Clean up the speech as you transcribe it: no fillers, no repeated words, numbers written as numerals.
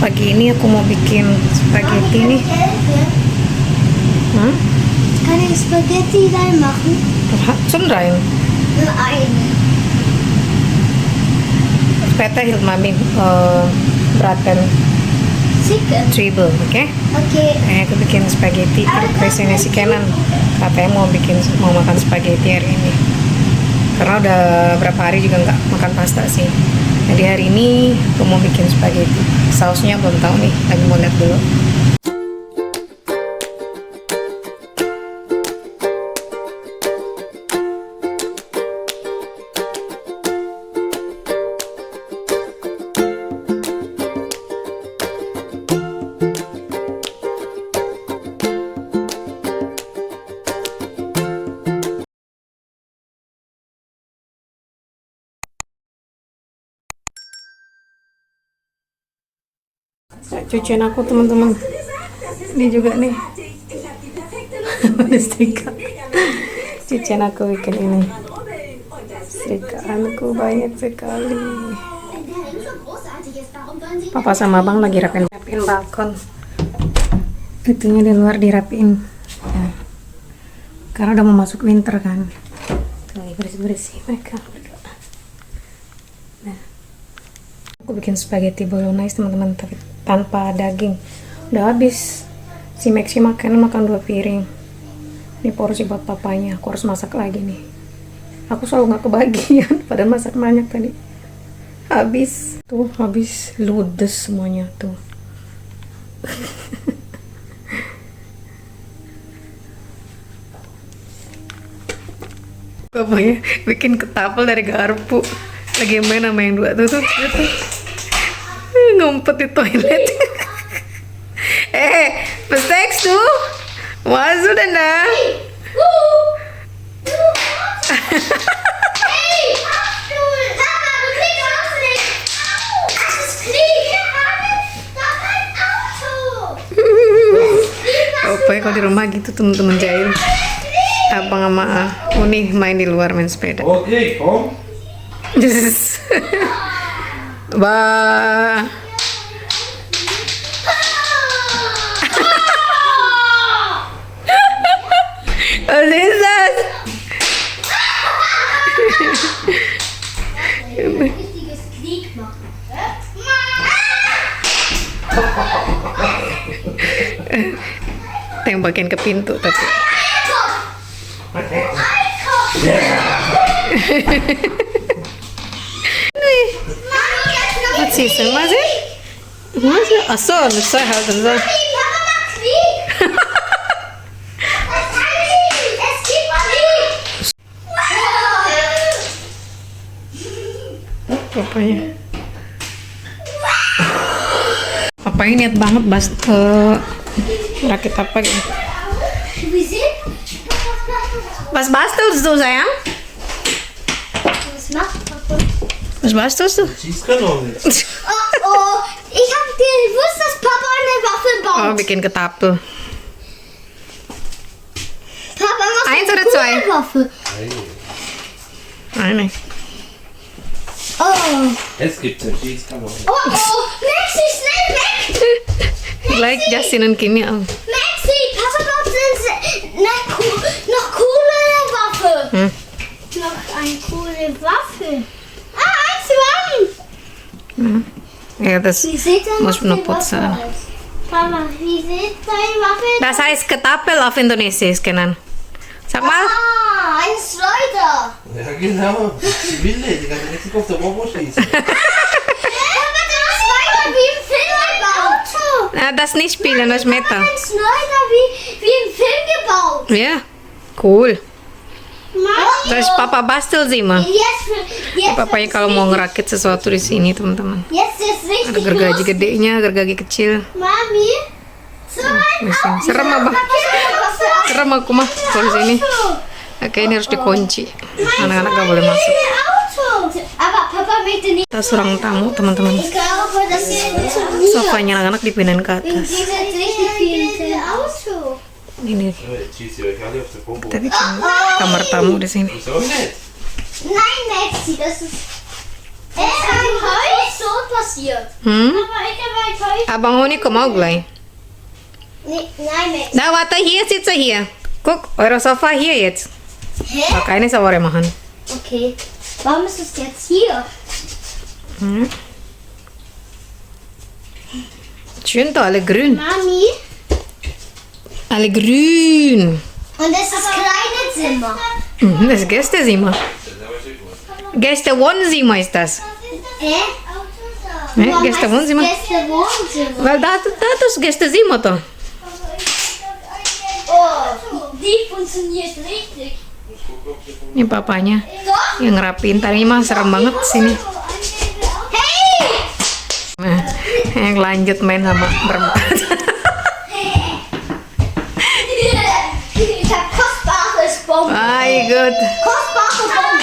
Pagi ini aku mau bikin spaghetti nih. Hm? Kann ich Spaghetti reinmachen? Zum rein. Nein. Später hilft Mami braten Chicken. Zwiebel, oke? Okay. Aku bikin spaghetti. Biasanya si Kenan katanya mau makan spaghetti hari ini. Karena udah berapa hari juga nggak makan pasta sih. Jadi hari ini aku mau bikin spaghetti. Sausnya belum tahu nih, lagi mau lihat dulu. Cucian aku teman-teman, ini juga nih setrika. Cucian aku bikin ini, setrikaanku banyak sekali. Papa sama abang lagi rapiin balkon, itunya di luar dirapiin ya. Karena udah mau masuk winter kan, lagi bersih-bersih mereka berdua. Nah, aku bikin spaghetti bolognese teman-teman, tapi tanpa daging. Udah habis, si Maxi makan 2 piring. Ini porsi buat papanya, aku harus masak lagi nih. Aku selalu nggak kebagian, padahal masak banyak tadi. Habis tuh, habis ludes semuanya tuh. Papanya bikin ketapel dari garpu, lagi main sama yang 2 tuh. Ngumpet di toilet. Beseks tuh. Masuk dan dah. Pokoknya kalau di rumah gitu temen-temen jahil. Abang sama Uni main di luar main sepeda. Oke, kom. Bah. Was ist das? Richtiges Krieg machen. Tembakin ke pintu tapi. Was ist denn? Was ist? Ach so, das soll halt so. Papa macht Krieg. Es gibt Krieg. Papanya. Papanya niat banget rakit apa gitu. Wie sieht? Was bastelst du, sayang? Was macht Papa? Was bastelst du? Schießkanone. Oh, ich habe gewusst, dass Papa eine Waffe baut. Oh, bikin ketapel. Papa macht Eins eine oder zwei? coole Waffe. Eine. Oh. Es gibt eine Schießkanone. Oh, Maxi, schnell weg! Like Justin und Kimi auch. Maxi, Papa baut eine noch coole Waffe. Noch eine coole Waffe. Ein Schwamm! Ja, das Wie sieht denn muss noch noch die Waffe putzen. aus? Papa, wie sieht deine Waffe Das heißt ketapel auf Indonesisch, Kenan. Sag mal. Ah, ein Schleuder. Ja, genau. Die Wille, die kann richtig auf der Bobo schießen. Papa, der Schleuder wie im Film gebaut. Na, das nicht spielen, das ist Metal. Ein Schleuder wie im Film gebaut. Ja, cool. Mami. Terus Papa bastel sih mah. Jetzt Papanya kalau mau ngerakit sesuatu di sini, teman-teman. Jetzt ist Ada richtig gergaji lustig. gedenya, gergaji kecil. Mami. So ein Mesin. Serem abah. Serem aku mah kalau di sini. Oke, ini harus dikunci. Anak-anak gak boleh masuk. Auto. Aber Papa möchte nicht. Kita ruang tamu, teman-teman. Ich glaube, dass wir Sofanya anak-anak dipindahin ke in atas. diesem richtig viel Auto. Ini Ja, jetzt schießt ihr euch alle auf der Bobo. kita bikin kamar tamu di sini. Wieso nicht? Nein, Maxi, das ist. Ein Haus so passiert. Hmm? Aber ich habe ein Haus. Abang Honi, kom ook gleich. Nee, nein, Max. Da, warte, hier sitze hier. Guck, eure Sofa hier jetzt. Hä? Aber keine Sauerei machen. Okay. Warum ist es jetzt hier? Hm? Schön da, alle grün. Mami. Alle grün. Und das ist kleine Zimmer. Mhm, das ist Gästezimmer. Gästewohnzimmer ist das. Hä? Ne? Warum heißt es Gästewohnzimmer. Gästewohnzimmer? Weil das ist Gästezimmer da. Oh, die funktioniert richtig. Ini papanya Doch. yang ngerapiin. Tadi mah serem banget sini. Hey! Nah, yang lanjut main sama berempat. Ich hab kostbares Bonbon. Ay, good. Kostbare Bonbon.